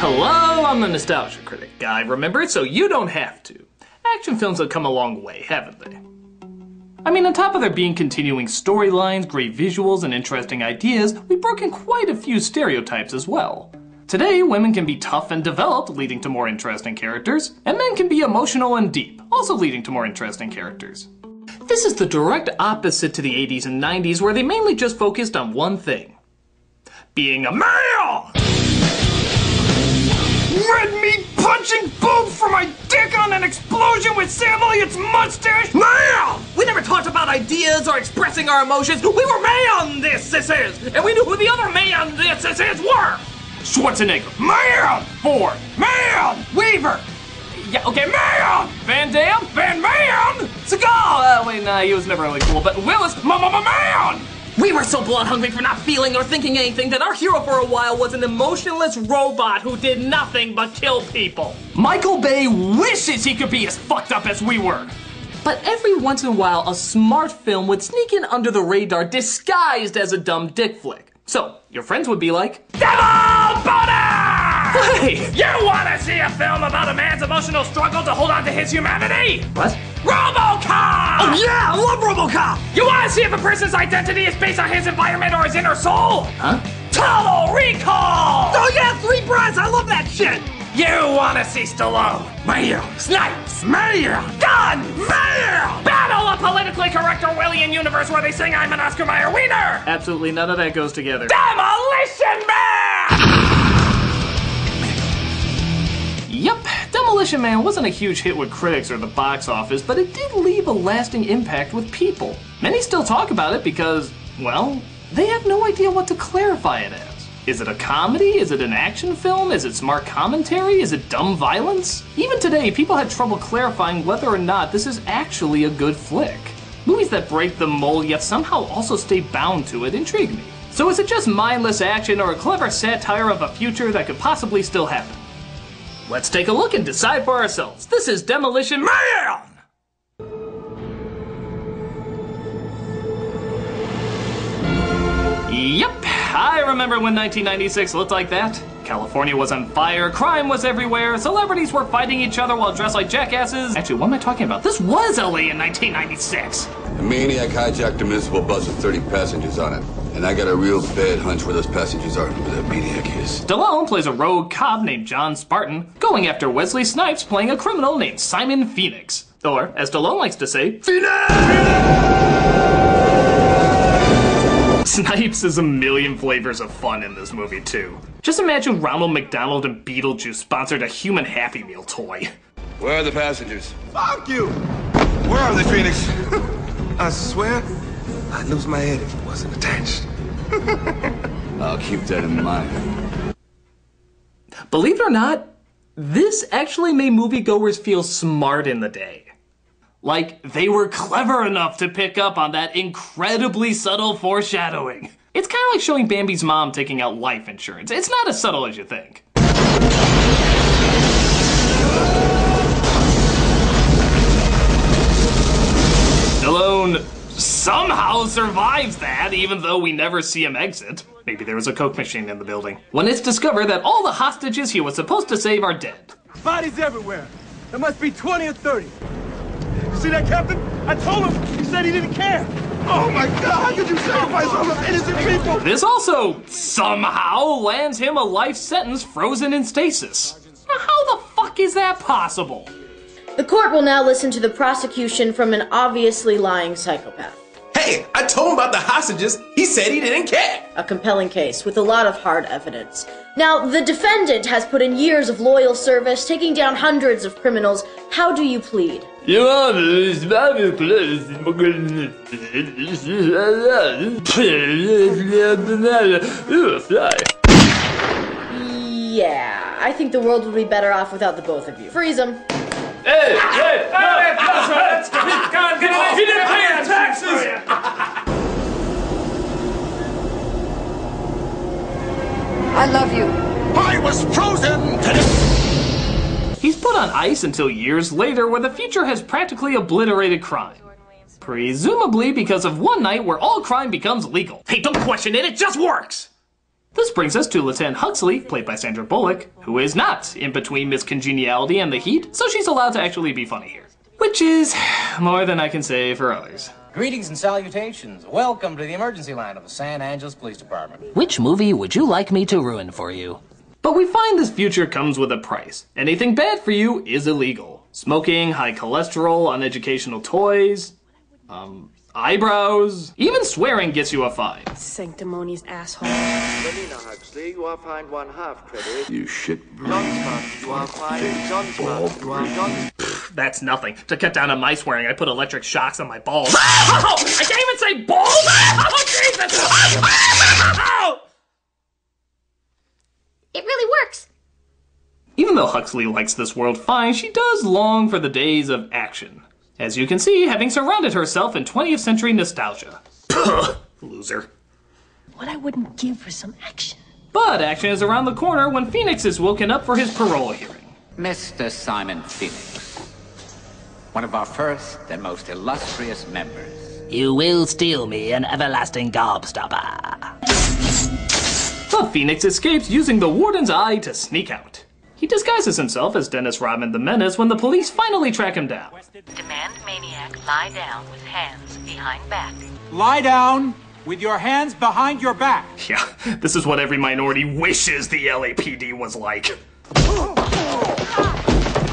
Hello, I'm the Nostalgia Critic guy, remember, so you don't have to. Action films have come a long way, haven't they? I mean, on top of there being continuing storylines, great visuals, and interesting ideas, we've broken quite a few stereotypes as well. Today, women can be tough and developed, leading to more interesting characters, and men can be emotional and deep, also leading to more interesting characters. This is the direct opposite to the 80s and 90s, where they mainly just focused on one thing. Being a male! Red meat punching boobs for my dick on an explosion with Sam Elliott's mustache! Male! We never talked about ideas or expressing our emotions. We were man this is, and we knew who the other man this is were! Schwarzenegger. Man! Ford. Man! Weaver! Yeah, okay, man! Van Damme? Van Man! Seagal! Wait, nah, he was never really cool, but Willis, man! We were so blood hungry for not feeling or thinking anything that our hero for a while was an emotionless robot who did nothing but kill people. Michael Bay wishes he could be as fucked up as we were. But every once in a while, a smart film would sneak in under the radar disguised as a dumb dick flick. So, your friends would be like, Devil Boner! Hey! You wanna see a film about a man's emotional struggle to hold on to his humanity? What? RoboCop! Oh yeah, I love RoboCop! You wanna see if a person's identity is based on his environment or his inner soul? Huh? Total Recall! Oh yeah, Three Bros, I love that shit! You wanna see Stallone, Mayo, Snipes, Mayo, Gunn, Mayo, battle a politically correct Orwellian universe where they sing I'm an Oscar Mayer wiener! Absolutely none of that goes together. Demolition Man! Yep, Demolition Man wasn't a huge hit with critics or the box office, but it did leave a lasting impact with people. Many still talk about it because, well, they have no idea what to clarify it as. Is it a comedy? Is it an action film? Is it smart commentary? Is it dumb violence? Even today, people had trouble clarifying whether or not this is actually a good flick. Movies that break the mold yet somehow also stay bound to it intrigue me. So is it just mindless action or a clever satire of a future that could possibly still happen? Let's take a look and decide for ourselves. This is Demolition Man! Yep, I remember when 1996 looked like that. California was on fire, crime was everywhere, celebrities were fighting each other while dressed like jackasses. Actually, what am I talking about? This was LA in 1996. A maniac hijacked a municipal bus with 30 passengers on it. And I got a real bad hunch where those passengers are and who that maniac is. Stallone plays a rogue cop named John Spartan, going after Wesley Snipes playing a criminal named Simon Phoenix. Or, as Stallone likes to say, Phoenix! Snipes is a million flavors of fun in this movie, too. Just imagine Ronald McDonald and Beetlejuice sponsored a human Happy Meal toy. Where are the passengers? Fuck you! Where are they, Phoenix? I swear, I'd lose my head if it wasn't attached. I'll keep that in mind. Believe it or not, this actually made moviegoers feel smart in the day. Like, they were clever enough to pick up on that incredibly subtle foreshadowing. It's kind of like showing Bambi's mom taking out life insurance. It's not as subtle as you think. Stallone somehow survives that, even though we never see him exit. Maybe there was a Coke machine in the building. When it's discovered that all the hostages he was supposed to save are dead. Bodies everywhere. There must be 20 or 30. See that, Captain? I told him. He said he didn't care. Oh my God, how could you sacrifice all those innocent people? This also somehow lands him a life sentence frozen in stasis. Now, how the fuck is that possible? The court will now listen to the prosecution from an obviously lying psychopath. Hey, I told him about the hostages. He said he didn't care. A compelling case with a lot of hard evidence. Now, the defendant has put in years of loyal service, taking down hundreds of criminals. How do you plead? Your Honor, it's very close. Yeah, I think the world would be better off without the both of you. Freeze them. Hey, that's right. He didn't pay his taxes. I love you. I was frozen to death. He's put on ice until years later, where the future has practically obliterated crime. Presumably because of one night where all crime becomes legal. Hey, don't question it, it just works! This brings us to Lieutenant Huxley, played by Sandra Bullock, who is not in between Miss Congeniality and the Heat, so she's allowed to actually be funny here. Which is more than I can say for others. Greetings and salutations. Welcome to the emergency line of the San Angeles Police Department. Which movie would you like me to ruin for you? But we find this future comes with a price. Anything bad for you is illegal. Smoking, high cholesterol, uneducational toys, eyebrows, even swearing gets you a fine. Sanctimonious asshole. Huxley, you are fined 1/2 credit. You shit. You are fined That's nothing. To cut down on my swearing, I put electric shocks on my balls. Oh, I can't even say balls! Oh, Jesus! Oh! It really works. Even though Huxley likes this world fine, she does long for the days of action. As you can see, having surrounded herself in 20th century nostalgia. Loser. What I wouldn't give for some action. But action is around the corner when Phoenix is woken up for his parole hearing. Mr. Simon Phoenix, one of our first and most illustrious members. You will steal me an everlasting gobstopper. But Phoenix escapes using the warden's eye to sneak out. He disguises himself as Dennis Rodman the Menace when the police finally track him down. Demand maniac lie down with hands behind back. Lie down with your hands behind your back. Yeah, this is what every minority wishes the LAPD was like.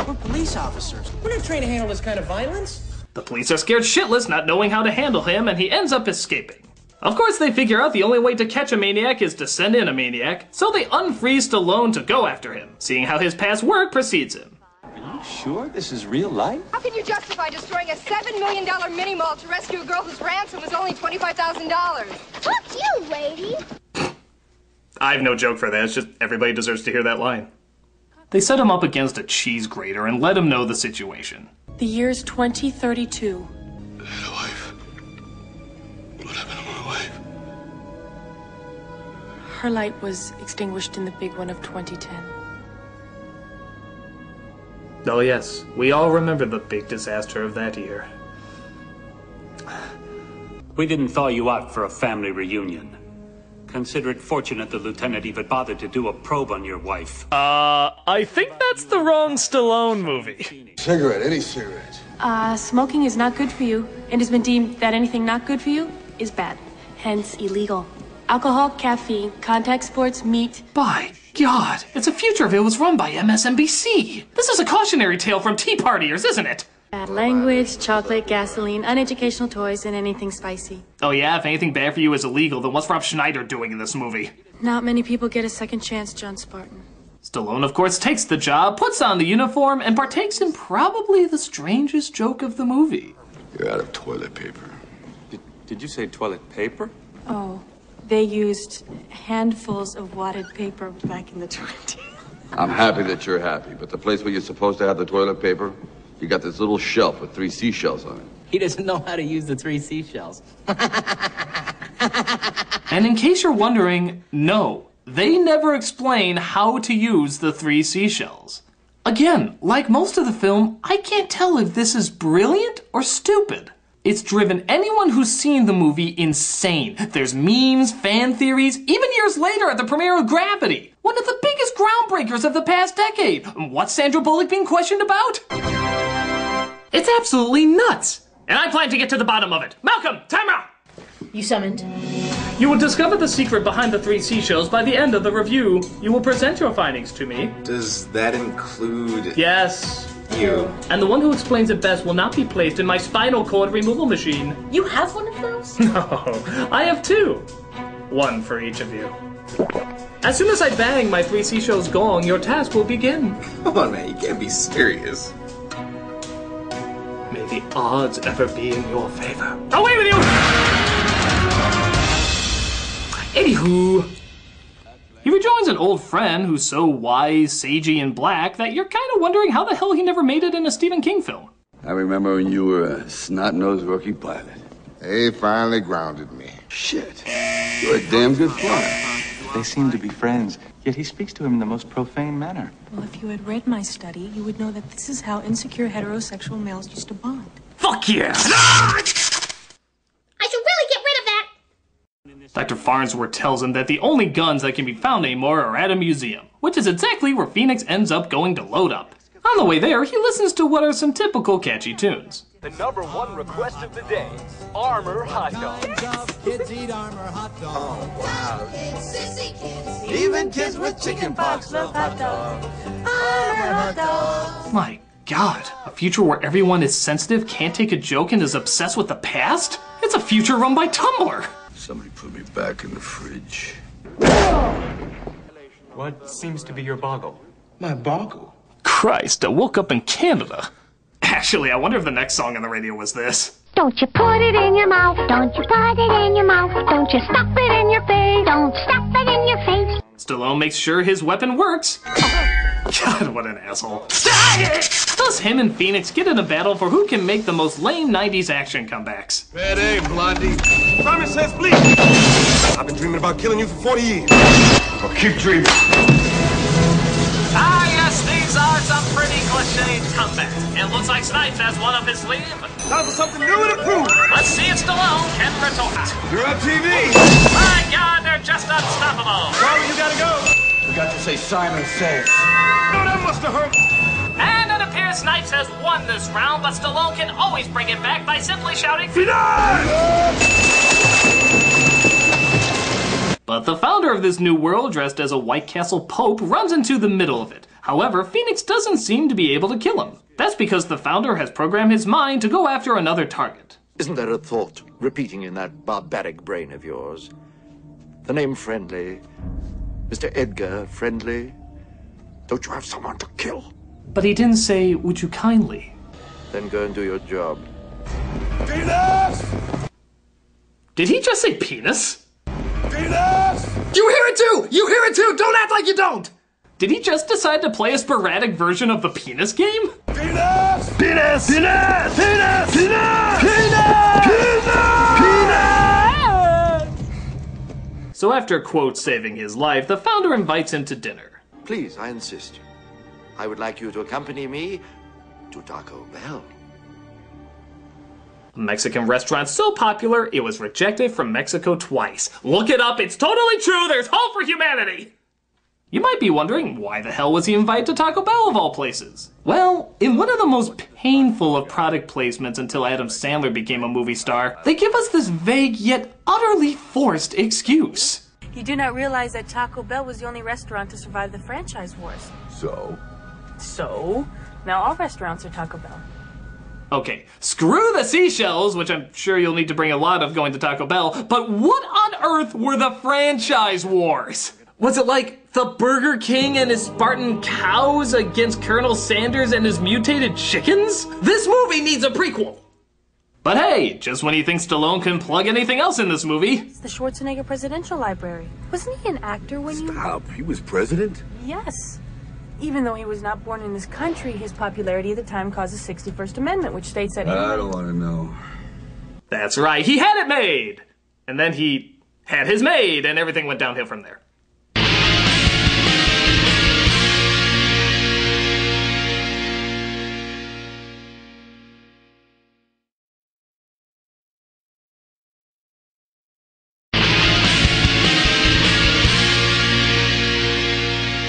We're police officers. We're not trained to handle this kind of violence. The police are scared shitless, not knowing how to handle him, and he ends up escaping. Of course, they figure out the only way to catch a maniac is to send in a maniac, so they unfreeze Stallone to go after him, seeing how his past work precedes him. Are you sure this is real life? How can you justify destroying a $7 million mini-mall to rescue a girl whose ransom was only $25,000? Fuck you, lady! I have no joke for that, it's just everybody deserves to hear that line. They set him up against a cheese grater and let him know the situation. The year's 2032. I had a wife. What happened to my wife? Her light was extinguished in the big one of 2010. Oh yes, we all remember the big disaster of that year. We didn't thaw you out for a family reunion. Consider it fortunate the lieutenant even bothered to do a probe on your wife. I think that's the wrong Stallone movie. Cigarette, any cigarette. Smoking is not good for you, and has been deemed that anything not good for you is bad, hence illegal. Alcohol, caffeine, contact sports, meat. By God, it's a future if it was run by MSNBC. This is a cautionary tale from Tea Partiers, isn't it? Bad language, chocolate, gasoline, uneducational toys, and anything spicy. Oh yeah, if anything bad for you is illegal, then what's Rob Schneider doing in this movie? Not many people get a second chance, John Spartan. Stallone, of course, takes the job, puts on the uniform, and partakes in probably the strangest joke of the movie. You're out of toilet paper. Did you say toilet paper? Oh, they used handfuls of wadded paper back in the 20s. I'm happy that you're happy, but the place where you're supposed to have the toilet paper, you got this little shelf with 3 seashells on it. He doesn't know how to use the 3 seashells. And in case you're wondering, no, they never explain how to use the 3 seashells. Again, like most of the film, I can't tell if this is brilliant or stupid. It's driven anyone who's seen the movie insane. There's memes, fan theories, even years later at the premiere of Gravity, one of the biggest groundbreakers of the past decade. What's Sandra Bullock being questioned about? It's absolutely nuts. And I plan to get to the bottom of it. Malcolm, timer! You summoned. You will discover the secret behind the 3 seashells by the end of the review. You will present your findings to me. Does that include... Yes. You. And the one who explains it best will not be placed in my spinal cord removal machine. You have one of those? No, I have 2. 1 for each of you. As soon as I bang my 3 seashells gong, your task will begin. Come on, man, you can't be serious. May the odds ever be in your favor. Away with you! Anywho, he rejoins an old friend who's so wise, sagey, and black that you're kind of wondering how the hell he never made it in a Stephen King film. I remember when you were a snot-nosed rookie pilot. They finally grounded me. Shit, you're a damn good flyer. They seem to be friends, yet he speaks to him in the most profane manner. Well, if you had read my study, you would know that this is how insecure heterosexual males used to bond. Fuck yeah! I should really get rid of that! Dr. Farnsworth tells him that the only guns that can be found anymore are at a museum, which is exactly where Phoenix ends up going to load up. On the way there, he listens to what are some typical catchy tunes. The #1 request of the day, armor hot dogs. Kids eat armor hot dogs. Oh, wow. Kids, even kids with chicken pox love hot dogs. Armor hot dogs. My God, a future where everyone is sensitive, can't take a joke, and is obsessed with the past? It's a future run by Tumblr. Somebody put me back in the fridge. What seems to be your boggle? My boggle? Christ, I woke up in Canada. Actually, I wonder if the next song on the radio was this. Don't you put it in your mouth, don't you put it in your mouth, don't you stuff it in your face, don't stuff it in your face. Stallone makes sure his weapon works. God, what an asshole. Thus, him and Phoenix get in a battle for who can make the most lame 90s action comebacks. Bad aim, Blondie. Simon says please. I've been dreaming about killing you for 40 years. Well, keep dreaming. Ah, yes, these are some pretty cliched comebacks. It looks like Snipes has one up his sleeve. Time for something new and improved. Let's see if Stallone can retort. You're on TV. My God, they're just unstoppable. Charlie, you gotta go. Forgot to say Simon says. No, that must have hurt. And it appears Snipes has won this round, but Stallone can always bring it back by simply shouting, But the founder of this new world, dressed as a White Castle Pope, runs into the middle of it. However, Phoenix doesn't seem to be able to kill him. That's because the founder has programmed his mind to go after another target. Isn't there a thought repeating in that barbaric brain of yours? The name Friendly. Mr. Edgar Friendly. Don't you have someone to kill? But he didn't say, would you kindly? Then go and do your job. Penis! Did he just say penis? Penis! You hear it too! You hear it too! Don't act like you don't! Did he just decide to play a sporadic version of the penis game? Penis! Penis! Penis! Penis! Penis! So after, quote, saving his life, the founder invites him to dinner. Please, I insist. I would like you to accompany me to Taco Bell. A Mexican restaurant so popular, it was rejected from Mexico twice. Look it up, it's totally true, there's hope for humanity! You might be wondering, why the hell was he invited to Taco Bell of all places? Well, in one of the most painful of product placements until Adam Sandler became a movie star, they give us this vague yet utterly forced excuse. You do not realize that Taco Bell was the only restaurant to survive the franchise wars. So? So, now all restaurants are Taco Bell. Okay, screw the seashells, which I'm sure you'll need to bring a lot of going to Taco Bell, but what on earth were the franchise wars? Was it like the Burger King and his Spartan cows against Colonel Sanders and his mutated chickens? This movie needs a prequel. But hey, just when you think Stallone can plug anything else in this movie. It's the Schwarzenegger Presidential Library. Wasn't he an actor when you... Stop, he was president? Yes. Even though he was not born in this country, his popularity at the time caused the 61st Amendment, which states that... I don't want to know. That's right, he had it made! And then he had his made, and everything went downhill from there.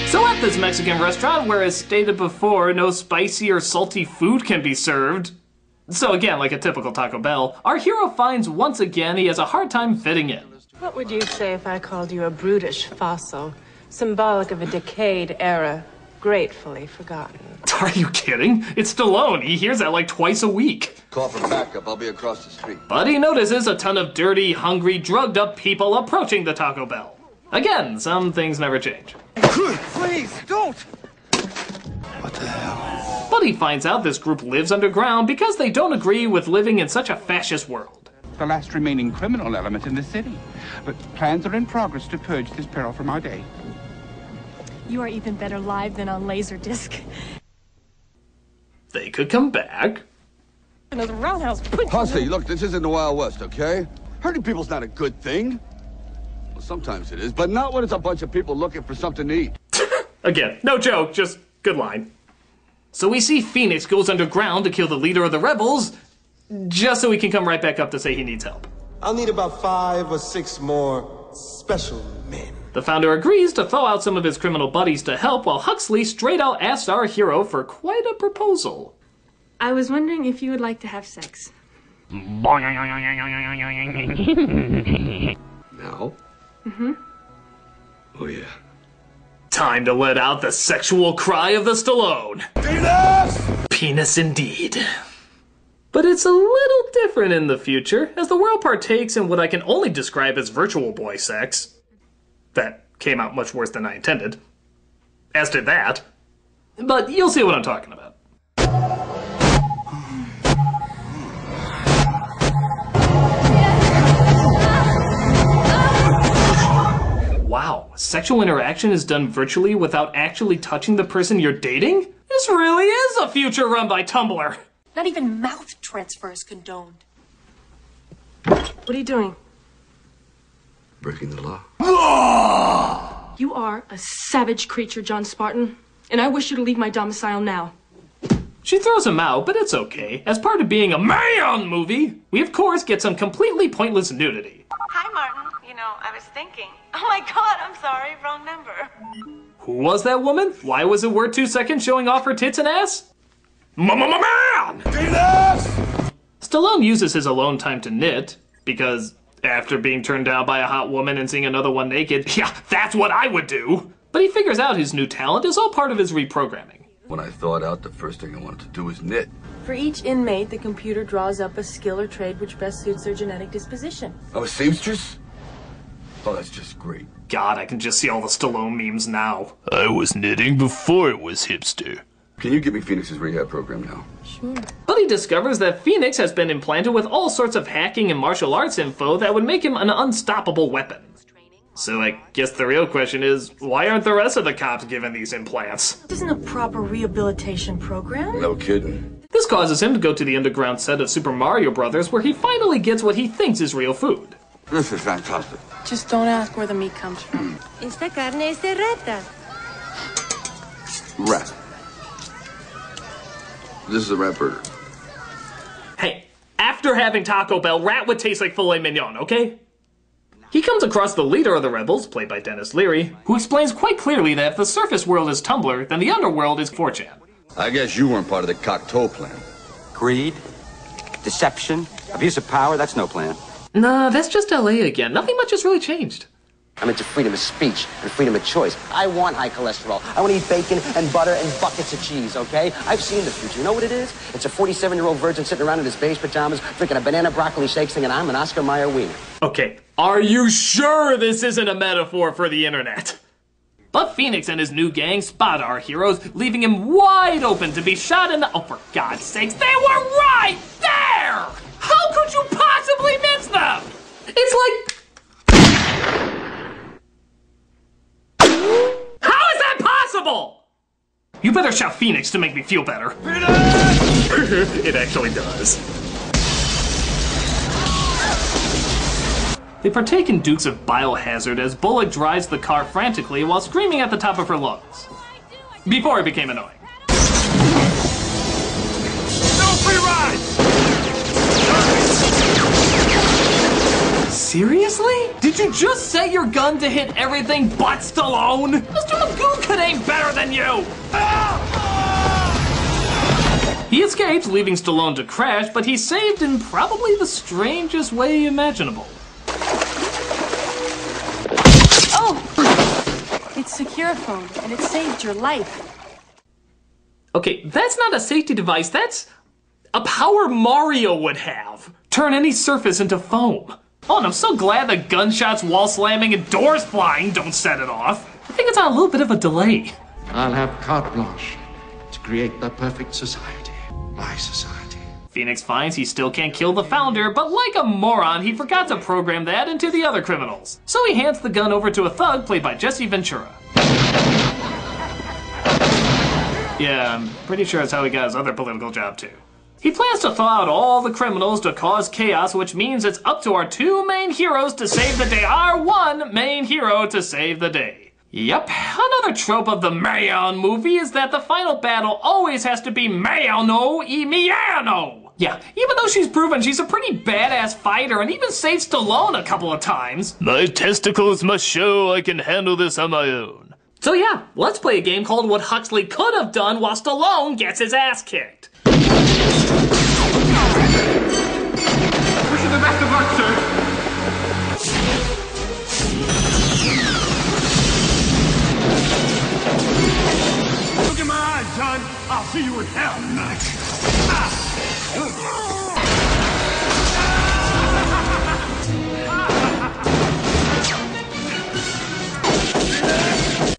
So at this Mexican restaurant, where as stated before, no spicy or salty food can be served, so again, like a typical Taco Bell, our hero finds once again he has a hard time fitting in. What would you say if I called you a brutish fossil, symbolic of a decayed era, gratefully forgotten? Are you kidding? It's Stallone. He hears that like twice a week. Call for backup. I'll be across the street. But he notices a ton of dirty, hungry, drugged-up people approaching the Taco Bell. Again, some things never change. Please, don't! What the hell? But he finds out this group lives underground because they don't agree with living in such a fascist world. The last remaining criminal element in the city. But plans are in progress to purge this peril from our day. You are even better live than on Laserdisc. They could come back. In a roundhouse. Hussy, look, this isn't the Wild West, okay? Hurting people's not a good thing. Well, sometimes it is, but not when it's a bunch of people looking for something to eat. Again, no joke, just good line. So we see Phoenix goes underground to kill the leader of the rebels, just so he can come right back up to say he needs help. I'll need about 5 or 6 more special men. The founder agrees to thaw out some of his criminal buddies to help, while Huxley straight out asks our hero for quite a proposal. I was wondering if you would like to have sex. Now? Mm-hmm. Oh, yeah. Time to let out the sexual cry of the Stallone. Penis! Penis indeed. But it's a little different in the future, as the world partakes in what I can only describe as virtual boy sex. That came out much worse than I intended. As did that. But you'll see what I'm talking about. Wow, sexual interaction is done virtually without actually touching the person you're dating? This really is a future run by Tumblr. Not even mouth transfer is condoned. What are you doing? Breaking the law. You are a savage creature, John Spartan, and I wish you to leave my domicile now. She throws him out, but it's okay. As part of being a man movie, we of course get some completely pointless nudity. Hi, Martin. You know, I was thinking. Oh my god, I'm sorry, wrong number. Who was that woman? Why was it worth 2 seconds showing off her tits and ass? Man! Stallone uses his alone time to knit, because after being turned down by a hot woman and seeing another one naked, yeah, that's what I would do! But he figures out his new talent is all part of his reprogramming. When I thawed out, the first thing I wanted to do was knit. For each inmate, the computer draws up a skill or trade which best suits their genetic disposition. I'm a seamstress? Oh, that's just great. God, I can just see all the Stallone memes now. I was knitting before it was hipster. Can you give me Phoenix's rehab program now? Sure. But he discovers that Phoenix has been implanted with all sorts of hacking and martial arts info that would make him an unstoppable weapon. So I guess the real question is, why aren't the rest of the cops given these implants? This isn't a proper rehabilitation program. No kidding. This causes him to go to the underground set of Super Mario Brothers, where he finally gets what he thinks is real food. This is fantastic. Just don't ask where the meat comes from. Esta carne es de rata. Rat. This is a rat burger. Hey, after having Taco Bell, rat would taste like filet mignon, okay? He comes across the leader of the rebels, played by Dennis Leary, who explains quite clearly that if the surface world is Tumblr, then the underworld is 4chan. I guess you weren't part of the Cocteau plan. Greed, deception, abuse of power, that's no plan. Nah, that's just LA again. Nothing much has really changed. I'm into freedom of speech and freedom of choice. I want high cholesterol. I want to eat bacon and butter and buckets of cheese, okay? I've seen the future. You know what it is? It's a 47-year-old virgin sitting around in his beige pajamas, drinking a banana broccoli shake, singing I'm an Oscar Mayer wiener. Okay, are you sure this isn't a metaphor for the internet? But Phoenix and his new gang spot our heroes, leaving him wide open to be shot in the— oh, for God's sakes, they were right there! How could you possibly miss them? It's like— how is that possible? You better shout Phoenix to make me feel better. It actually does. They partake in Dukes of Biohazard as Bullock drives the car frantically while screaming at the top of her lungs. Before it became annoying. No free rides! Seriously? Did you just set your gun to hit everything but Stallone? Mr. Magoo could aim better than you! He escapes, leaving Stallone to crash, but he's saved in probably the strangest way imaginable. Oh! It's Securaphone, and it saved your life. Okay, that's not a safety device, that's a power Mario would have. Turn any surface into foam. Oh, and I'm so glad that gunshots, wall slamming, and doors flying don't set it off. I think it's on a little bit of a delay. I'll have carte blanche to create the perfect society. My society. Phoenix finds he still can't kill the founder, but like a moron, he forgot to program that into the other criminals. So he hands the gun over to a thug played by Jesse Ventura. Yeah, I'm pretty sure that's how he got his other political job too. He plans to thaw out all the criminals to cause chaos, which means it's up to our two main heroes to save the day. Our one main hero to save the day. Yep, another trope of the Mayan movie is that the final battle always has to be Mayano y Miano. Yeah, even though she's proven she's a pretty badass fighter and even saved Stallone a couple of times. My testicles must show I can handle this on my own. So yeah, let's play a game called What Huxley Could Have Done while Stallone gets his ass kicked. Wish you the best of luck, sir. Look in my eyes, John. I'll see you in hell tonight.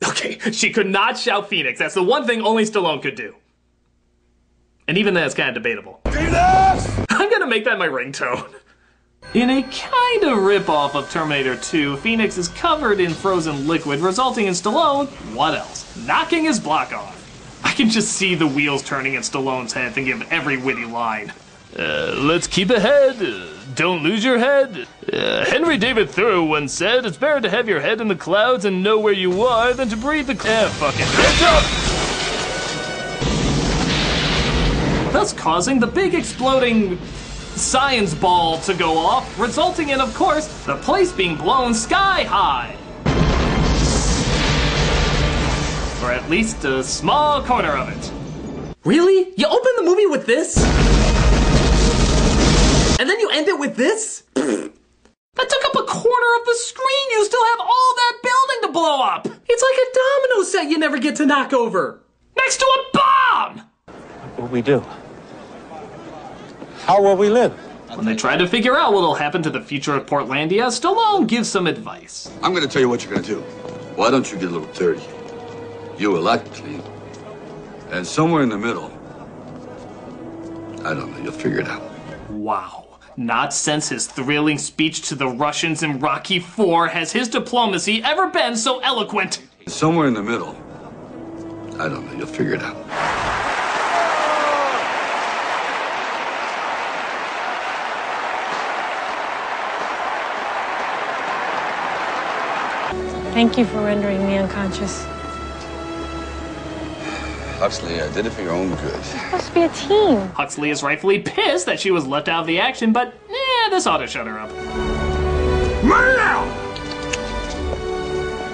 Okay, she could not shout Phoenix. That's the one thing only Stallone could do. And even that's kind of debatable. I'm gonna make that my ringtone. In a kind of ripoff of Terminator 2, Phoenix is covered in frozen liquid, resulting in Stallone, what else? Knocking his block off. I can just see the wheels turning in Stallone's head thinking of every witty line. Let's keep ahead. Don't lose your head. Henry David Thoreau once said, it's better to have your head in the clouds and know where you are than to breathe the fuck it. Hands up! Thus causing the big exploding science ball to go off, resulting in, of course, the place being blown sky high. Or at least a small corner of it. Really? You open the movie with this? And then you end it with this? That took up a quarter of the screen. You still have all that building to blow up. It's like a domino set you never get to knock over. Next to a bomb! What will we do? How will we live? When they try to figure out what'll happen to the future of Portlandia, Stallone gives some advice. I'm gonna tell you what you're gonna do. Why don't you get a little dirty? You will like clean. And somewhere in the middle, I don't know, you'll figure it out. Wow. Not since his thrilling speech to the Russians in Rocky IV has his diplomacy ever been so eloquent. Somewhere in the middle, I don't know, you'll figure it out. Thank you for rendering me unconscious. Huxley, I did it for your own good. It's supposed to be a team. Huxley is rightfully pissed that she was left out of the action, but this ought to shut her up.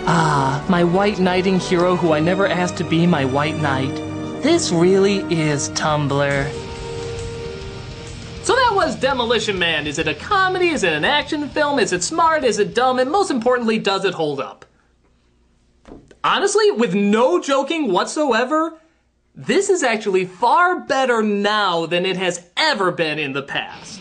Ah, my white knighting hero who I never asked to be my white knight. This really is Tumblr. So that was Demolition Man. Is it a comedy? Is it an action film? Is it smart? Is it dumb? And most importantly, does it hold up? Honestly, with no joking whatsoever, this is actually far better now than it has ever been in the past.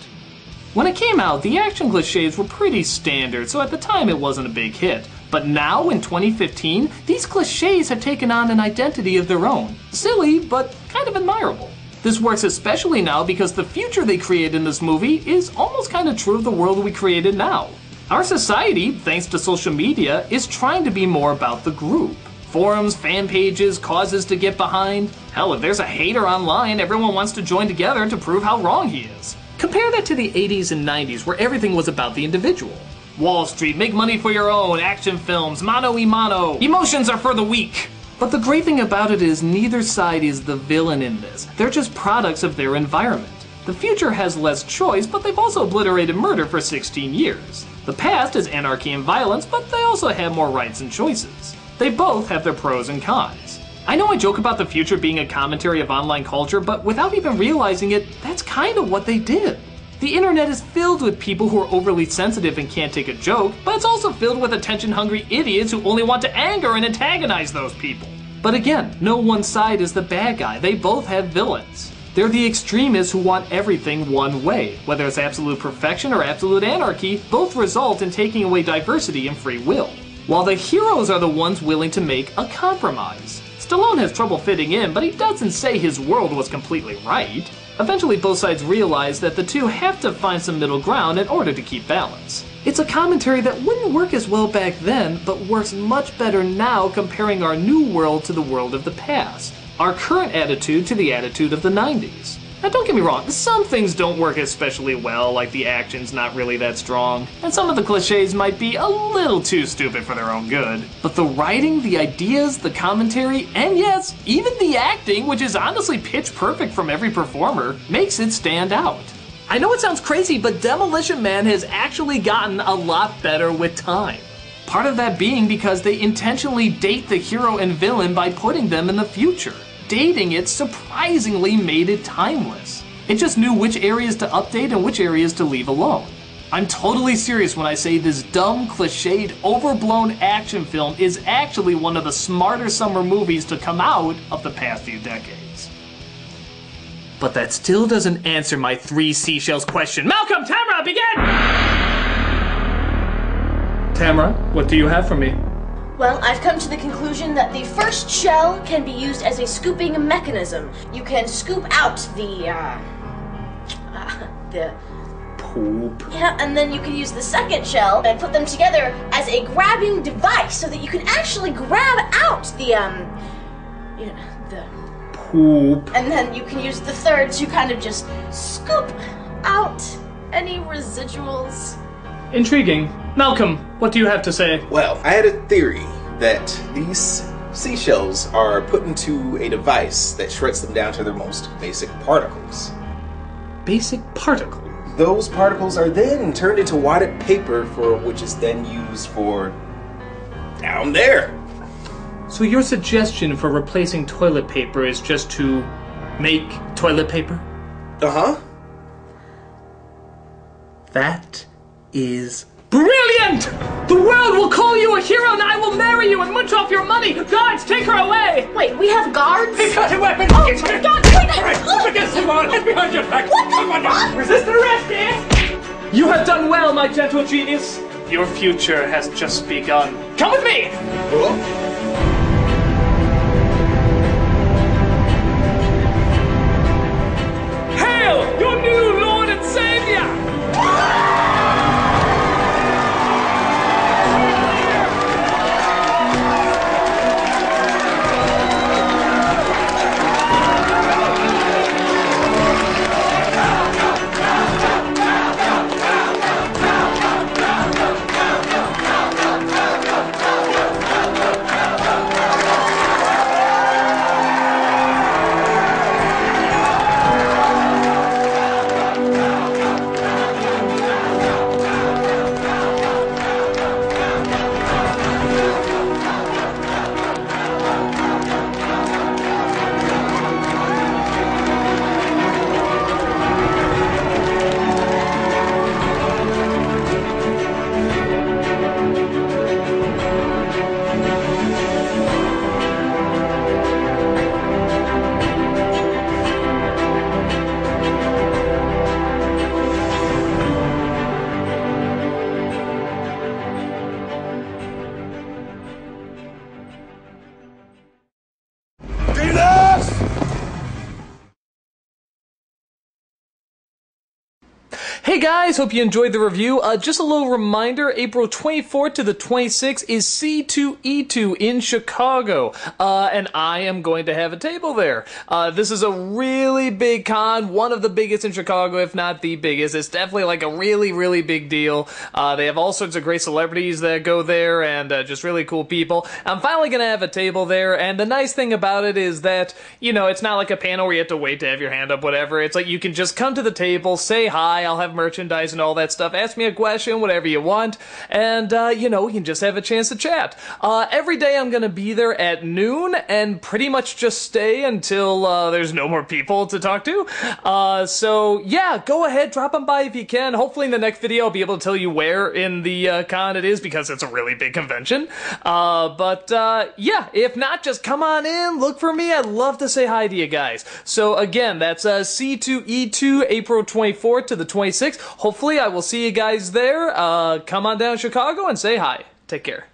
When it came out, the action cliches were pretty standard, so at the time it wasn't a big hit. But now, in 2015, these cliches have taken on an identity of their own. Silly, but kind of admirable. This works especially now because the future they created in this movie is almost kind of true of the world we created now. Our society, thanks to social media, is trying to be more about the group. Forums, fan pages, causes to get behind. Hell, if there's a hater online, everyone wants to join together to prove how wrong he is. Compare that to the 80s and 90s where everything was about the individual. Wall Street, make money for your own, action films, mano y mano, emotions are for the weak. But the great thing about it is neither side is the villain in this. They're just products of their environment. The future has less choice, but they've also obliterated murder for 16 years. The past is anarchy and violence, but they also have more rights and choices. They both have their pros and cons. I know I joke about the future being a commentary of online culture, but without even realizing it, that's kind of what they did. The internet is filled with people who are overly sensitive and can't take a joke, but it's also filled with attention-hungry idiots who only want to anger and antagonize those people. But again, no one side is the bad guy. They both have villains. They're the extremists who want everything one way. Whether it's absolute perfection or absolute anarchy, both result in taking away diversity and free will. While the heroes are the ones willing to make a compromise. Stallone has trouble fitting in, but he doesn't say his world was completely right. Eventually both sides realize that the two have to find some middle ground in order to keep balance. It's a commentary that wouldn't work as well back then, but works much better now comparing our new world to the world of the past. Our current attitude to the attitude of the 90s. Now don't get me wrong, some things don't work especially well, like the action's not really that strong, and some of the cliches might be a little too stupid for their own good. But the writing, the ideas, the commentary, and yes, even the acting, which is honestly pitch perfect from every performer, makes it stand out. I know it sounds crazy, but Demolition Man has actually gotten a lot better with time. Part of that being because they intentionally date the hero and villain by putting them in the future. Dating it surprisingly made it timeless. It just knew which areas to update and which areas to leave alone. I'm totally serious when I say this dumb, cliched, overblown action film is actually one of the smarter summer movies to come out of the past few decades. But that still doesn't answer my 3 seashells question. Malcolm, Tamara, begin! Tamara, what do you have for me? Well, I've come to the conclusion that the first shell can be used as a scooping mechanism. You can scoop out the poop. Yeah, and then you can use the second shell and put them together as a grabbing device so that you can actually grab out the poop. And then you can use the third to kind of just scoop out any residuals. Intriguing. Malcolm, what do you have to say? Well, I had a theory that these seashells are put into a device that shreds them down to their most basic particles. Basic particles? Those particles are then turned into wadded paper, for which is then used for down there. So your suggestion for replacing toilet paper is just to make toilet paper? Uh-huh. That is brilliant! The world will call you a hero and I will marry you and munch off your money! Guards, take her away! Wait, we have guards? He's got a weapon! Oh Get my him. god, wait! Right, against him on, head behind your back! What the Come on now! fuck? Resist arrest, eh? You have done well, my gentle genius. Your future has just begun. Come with me! Oh. Hail, your new Lord and Savior! Hey guys, hope you enjoyed the review. Just a little reminder, April 24th to the 26th is C2E2 in Chicago, and I am going to have a table there. This is a really big con, one of the biggest in Chicago, if not the biggest. It's definitely like a really, really big deal. They have all sorts of great celebrities that go there, and just really cool people. I'm finally going to have a table there, and the nice thing about it is that, you know, it's not like a panel where you have to wait to have your hand up, whatever. It's like you can just come to the table, say hi, I'll have merchandise and all that stuff, ask me a question, whatever you want, and, you know, we can just have a chance to chat. Every day I'm gonna be there at noon, and pretty much just stay until, there's no more people to talk to. So, yeah, go ahead, drop them by if you can. Hopefully in the next video I'll be able to tell you where in the, con it is, because it's a really big convention. Yeah, if not, just come on in, look for me, I'd love to say hi to you guys. So, again, that's, C2E2, April 24th to the 26th. Hopefully I will see you guys there. Come on down to Chicago and say hi. Take care.